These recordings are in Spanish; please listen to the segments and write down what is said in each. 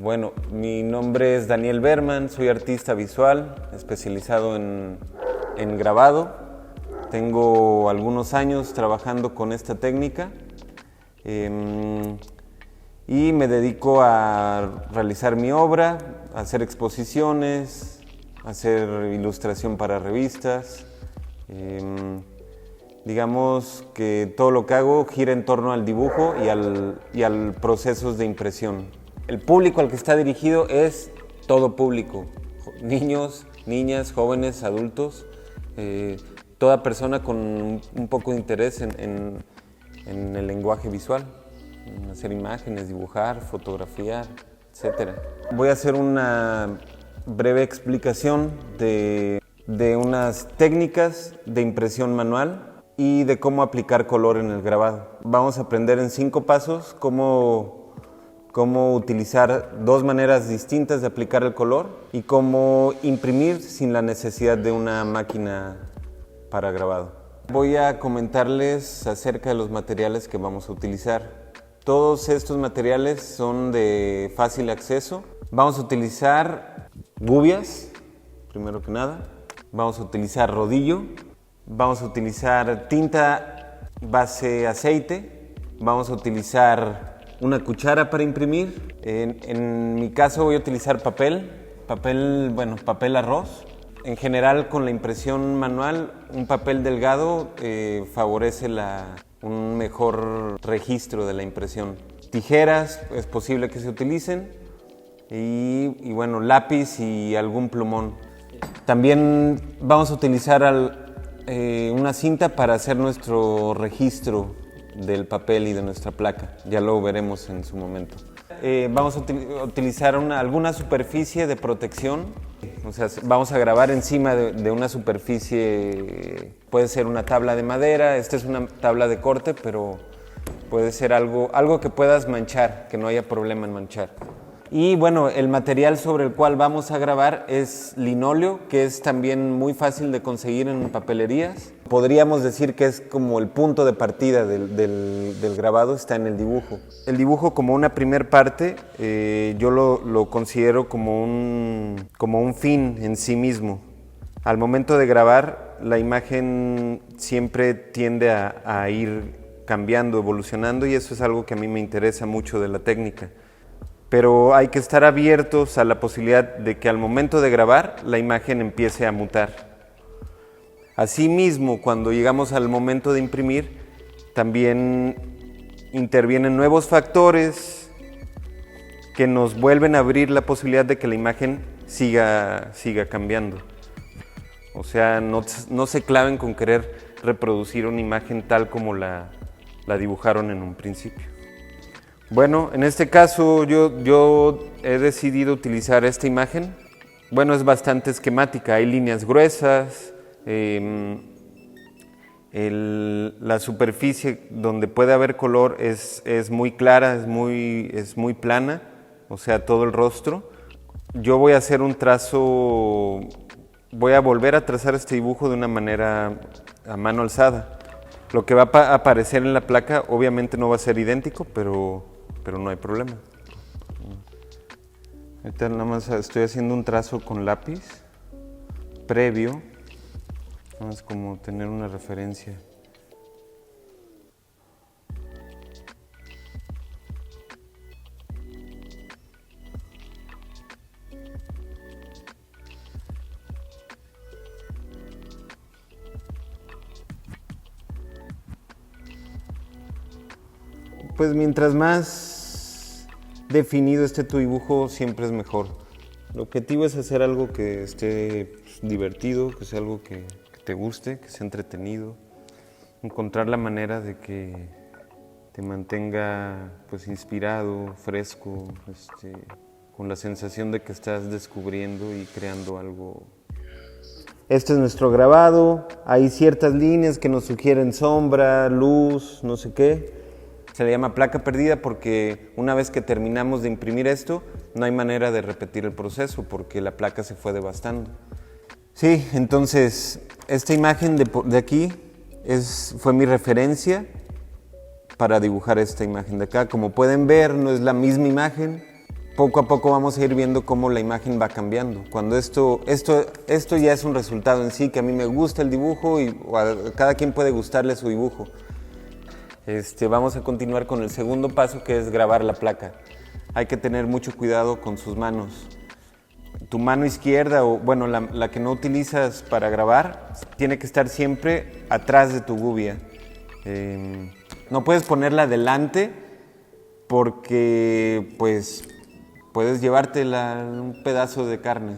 Bueno, mi nombre es Daniel Berman, soy artista visual, especializado en grabado. Tengo algunos años trabajando con esta técnica y me dedico a realizar mi obra, a hacer exposiciones, a hacer ilustración para revistas. Digamos que todo lo que hago gira en torno al dibujo y al procesos de impresión. El público al que está dirigido es todo público, niños, niñas, jóvenes, adultos, toda persona con un poco de interés en el lenguaje visual, en hacer imágenes, dibujar, fotografiar, etc. Voy a hacer una breve explicación de unas técnicas de impresión manual y de cómo aplicar color en el grabado. Vamos a aprender en 5 pasos cómo utilizar 2 maneras distintas de aplicar el color y cómo imprimir sin la necesidad de una máquina para grabado. Voy a comentarles acerca de los materiales que vamos a utilizar. Todos estos materiales son de fácil acceso. Vamos a utilizar gubias, primero que nada. Vamos a utilizar rodillo. Vamos a utilizar tinta base aceite. Vamos a utilizar una cuchara para imprimir. En mi caso voy a utilizar papel arroz. En general, con la impresión manual, un papel delgado favorece un mejor registro de la impresión. Tijeras es posible que se utilicen y bueno, lápiz y algún plumón. También vamos a utilizar una cinta para hacer nuestro registro del papel y de nuestra placa. Ya lo veremos en su momento. Vamos a utilizar alguna superficie de protección. O sea, vamos a grabar encima de una superficie, puede ser una tabla de madera, esta es una tabla de corte, pero puede ser algo que puedas manchar, que no haya problema en manchar. Y bueno, el material sobre el cual vamos a grabar es linóleo, que es también muy fácil de conseguir en papelerías. Podríamos decir que es como el punto de partida del grabado, está en el dibujo. El dibujo, como una primer parte, yo lo considero como un fin en sí mismo. Al momento de grabar, la imagen siempre tiende a ir cambiando, evolucionando, y eso es algo que a mí me interesa mucho de la técnica. Pero hay que estar abiertos a la posibilidad de que al momento de grabar la imagen empiece a mutar. Asimismo, cuando llegamos al momento de imprimir, también intervienen nuevos factores que nos vuelven a abrir la posibilidad de que la imagen siga cambiando. O sea, no se claven con querer reproducir una imagen tal como la dibujaron en un principio. Bueno, en este caso yo he decidido utilizar esta imagen. Bueno, es bastante esquemática, hay líneas gruesas, la superficie donde puede haber color es muy clara, es muy plana, o sea, todo el rostro. Yo voy a hacer un trazo, voy a volver a trazar este dibujo de una manera a mano alzada. Lo que va a aparecer en la placa obviamente no va a ser idéntico, pero no hay problema. Ahorita nada más estoy haciendo un trazo con lápiz previo, nada más como tener una referencia. Pues mientras más definido esté tu dibujo, siempre es mejor. El objetivo es hacer algo que esté divertido, que sea algo que te guste, que sea entretenido. Encontrar la manera de que te mantenga inspirado, fresco, con la sensación de que estás descubriendo y creando algo. Este es nuestro grabado. Hay ciertas líneas que nos sugieren sombra, luz, no sé qué. Se le llama placa perdida porque una vez que terminamos de imprimir esto, no hay manera de repetir el proceso porque la placa se fue devastando. Sí, entonces esta imagen de aquí fue mi referencia para dibujar esta imagen de acá. Como pueden ver, no es la misma imagen, poco a poco vamos a ir viendo cómo la imagen va cambiando. Cuando esto ya es un resultado en sí, que a mí me gusta el dibujo o a cada quien puede gustarle su dibujo. Vamos a continuar con el segundo paso, que es grabar la placa. Hay que tener mucho cuidado con sus manos. Tu mano izquierda, o bueno, la que no utilizas para grabar, tiene que estar siempre atrás de tu gubia. No puedes ponerla delante porque pues puedes llevarte un pedazo de carne.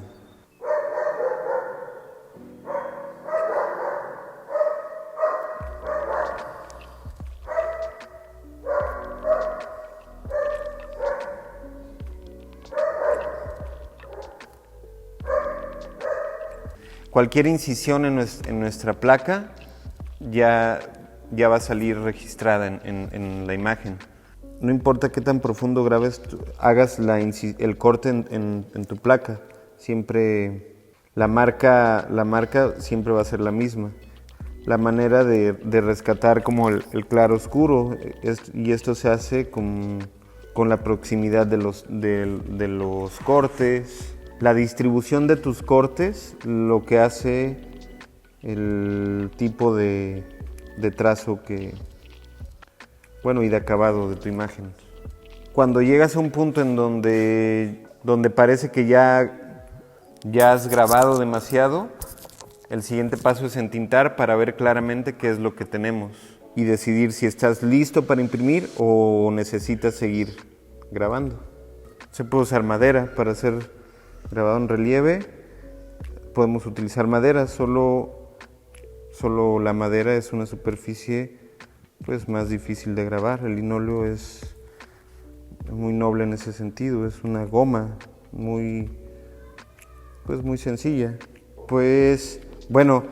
Cualquier incisión en nuestra placa ya va a salir registrada en la imagen. No importa qué tan profundo hagas el corte en tu placa, siempre la marca siempre va a ser la misma. La manera de rescatar como el claro oscuro, y esto se hace con la proximidad de los cortes. La distribución de tus cortes, lo que hace el tipo de trazo y de acabado de tu imagen. Cuando llegas a un punto en donde parece que ya has grabado demasiado, el siguiente paso es entintar para ver claramente qué es lo que tenemos y decidir si estás listo para imprimir o necesitas seguir grabando. Se puede usar madera para hacer grabado en relieve. Podemos utilizar madera, solo la madera es una superficie pues más difícil de grabar. El linóleo es muy noble en ese sentido, es una goma muy sencilla. Pues bueno,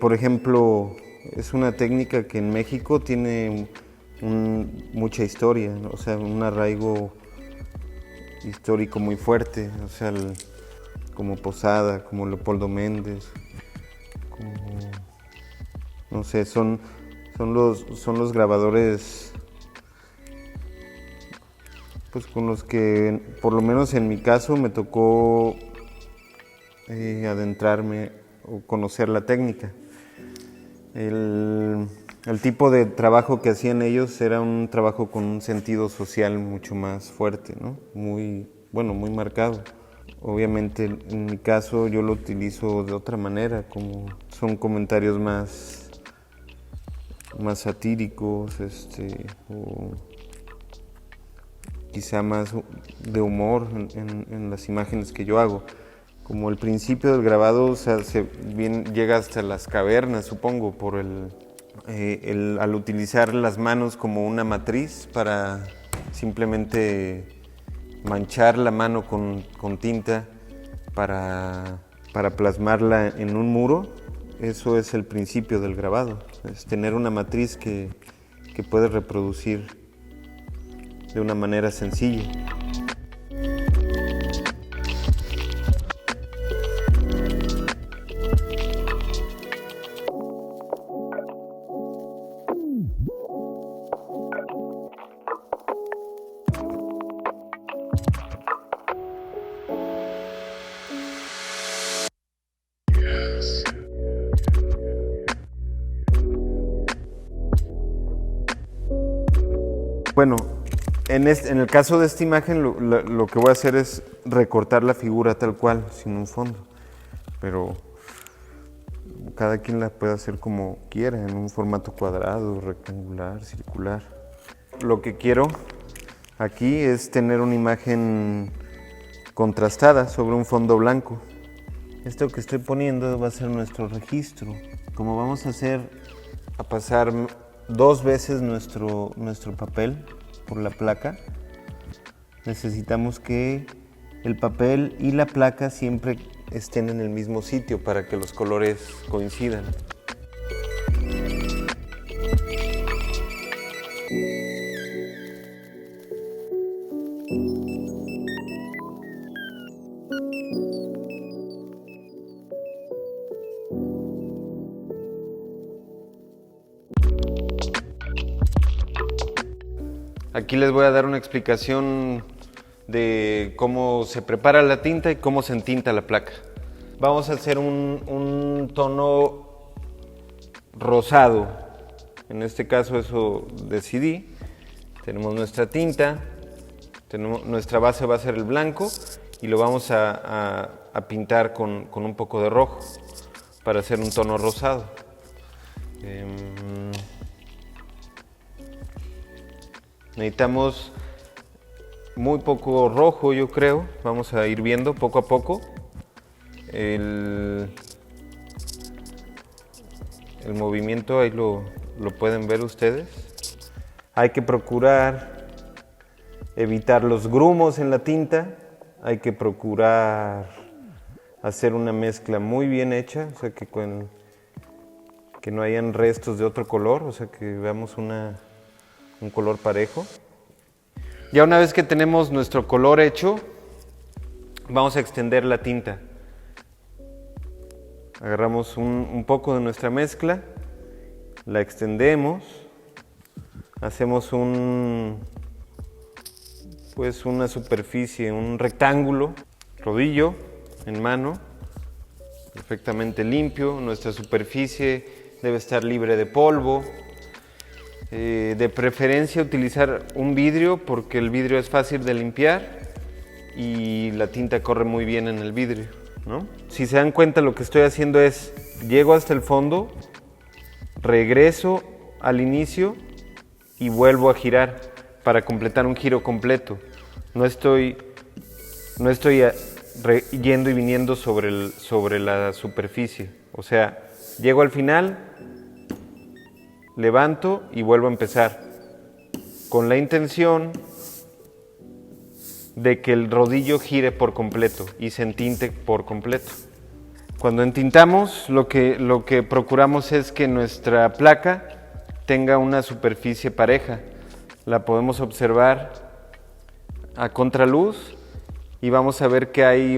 por ejemplo, es una técnica que en México tiene mucha historia, ¿no? O sea, un arraigo histórico muy fuerte, o sea, como Posada, como Leopoldo Méndez, no sé, son los grabadores pues con los que, por lo menos en mi caso, me tocó adentrarme o conocer la técnica. El tipo de trabajo que hacían ellos era un trabajo con un sentido social mucho más fuerte, ¿no? Muy marcado. Obviamente en mi caso yo lo utilizo de otra manera, como son comentarios más satíricos, o quizá más de humor en las imágenes que yo hago. Como el principio del grabado, o sea, llega hasta las cavernas, supongo, por al utilizar las manos como una matriz para simplemente manchar la mano con tinta para plasmarla en un muro. Eso es el principio del grabado, es tener una matriz que puedes reproducir de una manera sencilla. Bueno, en el caso de esta imagen lo que voy a hacer es recortar la figura tal cual, sin un fondo. Pero cada quien la puede hacer como quiera, en un formato cuadrado, rectangular, circular. Lo que quiero aquí es tener una imagen contrastada sobre un fondo blanco. Esto que estoy poniendo va a ser nuestro registro. Como vamos a pasar 2 veces nuestro papel por la placa, necesitamos que el papel y la placa siempre estén en el mismo sitio para que los colores coincidan. Aquí les voy a dar una explicación de cómo se prepara la tinta y cómo se entinta la placa. Vamos a hacer un tono rosado, en este caso eso decidí. Tenemos nuestra tinta, nuestra base va a ser el blanco y lo vamos a pintar con un poco de rojo para hacer un tono rosado. Necesitamos muy poco rojo, yo creo. Vamos a ir viendo poco a poco. El movimiento ahí lo pueden ver ustedes. Hay que procurar evitar los grumos en la tinta. Hay que procurar hacer una mezcla muy bien hecha, o sea que no hayan restos de otro color, o sea que veamos un color parejo. Ya una vez que tenemos nuestro color hecho, vamos a extender la tinta. Agarramos un poco de nuestra mezcla, la extendemos, hacemos una superficie, un rectángulo, rodillo en mano, perfectamente limpio. Nuestra superficie debe estar libre de polvo. De preferencia utilizar un vidrio porque el vidrio es fácil de limpiar y la tinta corre muy bien en el vidrio, ¿no? Si se dan cuenta, lo que estoy haciendo es, llego hasta el fondo, regreso al inicio y vuelvo a girar para completar un giro completo. No estoy yendo y viniendo sobre la superficie. O sea, llego al final, levanto y vuelvo a empezar, con la intención de que el rodillo gire por completo y se entinte por completo. Cuando entintamos, lo que procuramos es que nuestra placa tenga una superficie pareja. La podemos observar a contraluz y vamos a ver que hay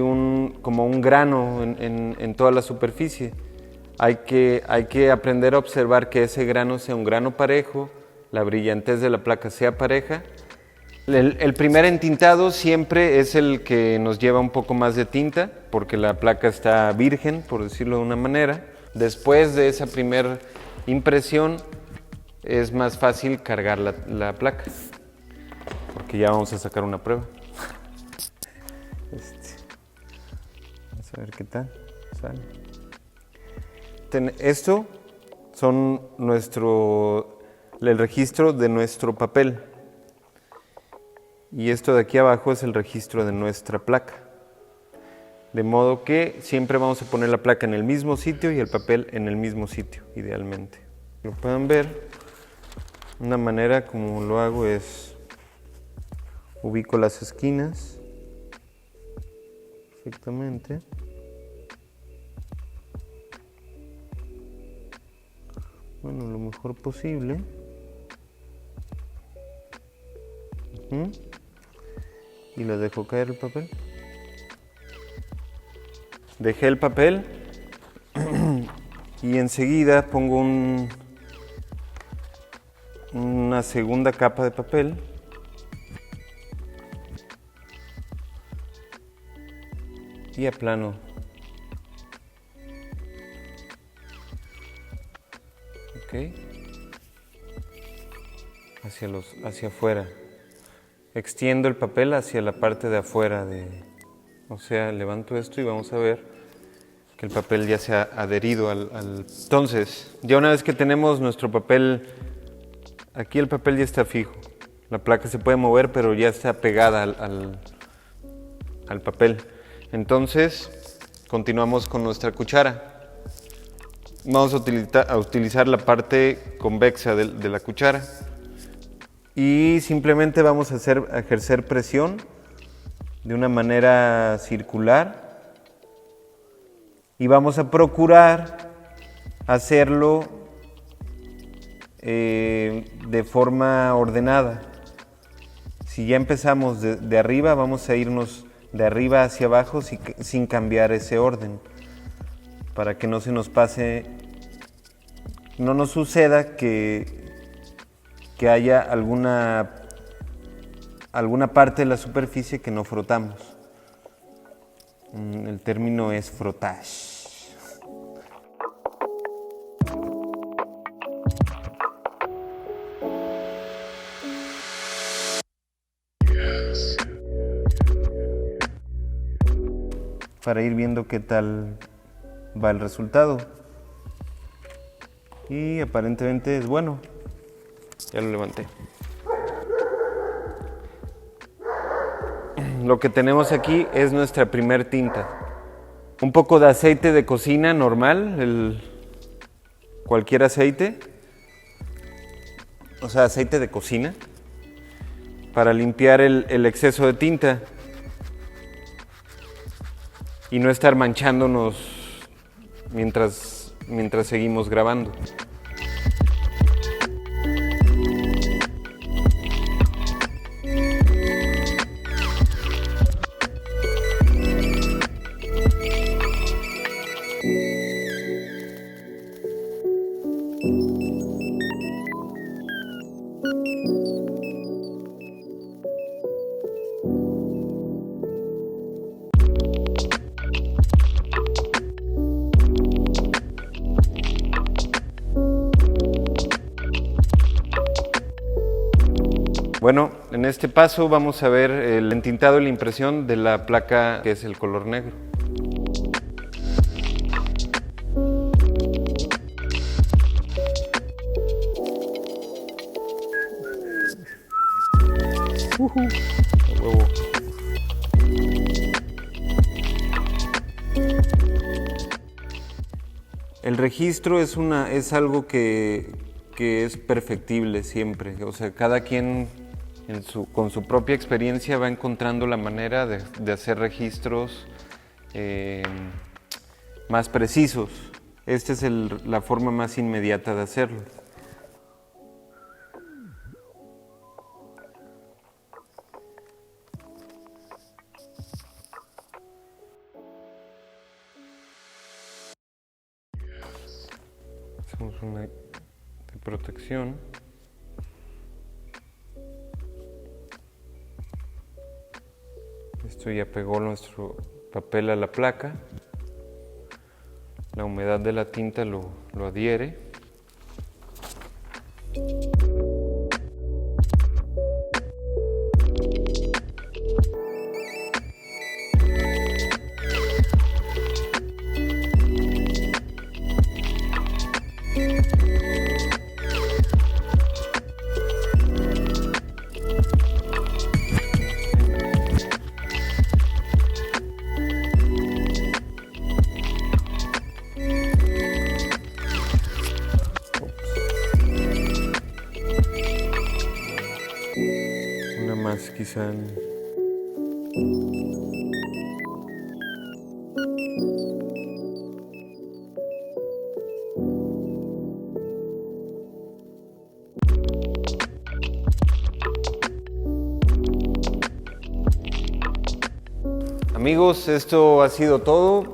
como un grano en toda la superficie. Hay que aprender a observar que ese grano sea un grano parejo, la brillantez de la placa sea pareja. El primer entintado siempre es el que nos lleva un poco más de tinta, porque la placa está virgen, por decirlo de una manera. Después de esa primera impresión, es más fácil cargar la placa, porque ya vamos a sacar una prueba. Vamos a ver qué tal sale. Esto son el registro de nuestro papel y esto de aquí abajo es el registro de nuestra placa. De modo que siempre vamos a poner la placa en el mismo sitio y el papel en el mismo sitio, idealmente. Lo pueden ver, una manera como lo hago es, ubico las esquinas perfectamente. Bueno, lo mejor posible. Y le dejo caer el papel. Dejé el papel y enseguida pongo una segunda capa de papel. Y aplano. Ok. Hacia afuera. Extiendo el papel hacia la parte de afuera o sea, levanto esto y vamos a ver que el papel ya se ha adherido al... Entonces, ya una vez que tenemos nuestro papel, aquí el papel ya está fijo. La placa se puede mover, pero ya está pegada al papel. Entonces, continuamos con nuestra cuchara. Vamos a utilizar la parte convexa de la cuchara. Y simplemente vamos a ejercer presión de una manera circular y vamos a procurar hacerlo de forma ordenada. Si ya empezamos de arriba, vamos a irnos de arriba hacia abajo sin cambiar ese orden, para que no se nos pase, no nos suceda que haya alguna alguna parte de la superficie que no frotamos. El término es frottage. Para ir viendo qué tal va el resultado. Y aparentemente es bueno. Ya lo levanté. Lo que tenemos aquí es nuestra primer tinta. Un poco de aceite de cocina normal, cualquier aceite. O sea, aceite de cocina. Para limpiar el exceso de tinta. Y no estar manchándonos mientras seguimos grabando. Bueno, en este paso vamos a ver el entintado y la impresión de la placa que es el color negro. A huevo. El registro es algo que es perfectible siempre. O sea, cada quien con su propia experiencia va encontrando la manera de hacer registros más precisos. Esta es la forma más inmediata de hacerlo. Hacemos una de protección. Esto ya pegó nuestro papel a la placa. La humedad de la tinta lo adhiere. Una más quizá. Amigos, esto ha sido todo.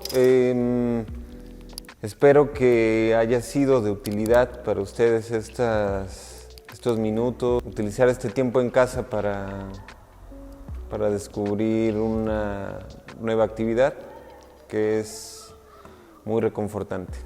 Espero que haya sido de utilidad para ustedes estos minutos, utilizar este tiempo en casa para descubrir una nueva actividad que es muy reconfortante.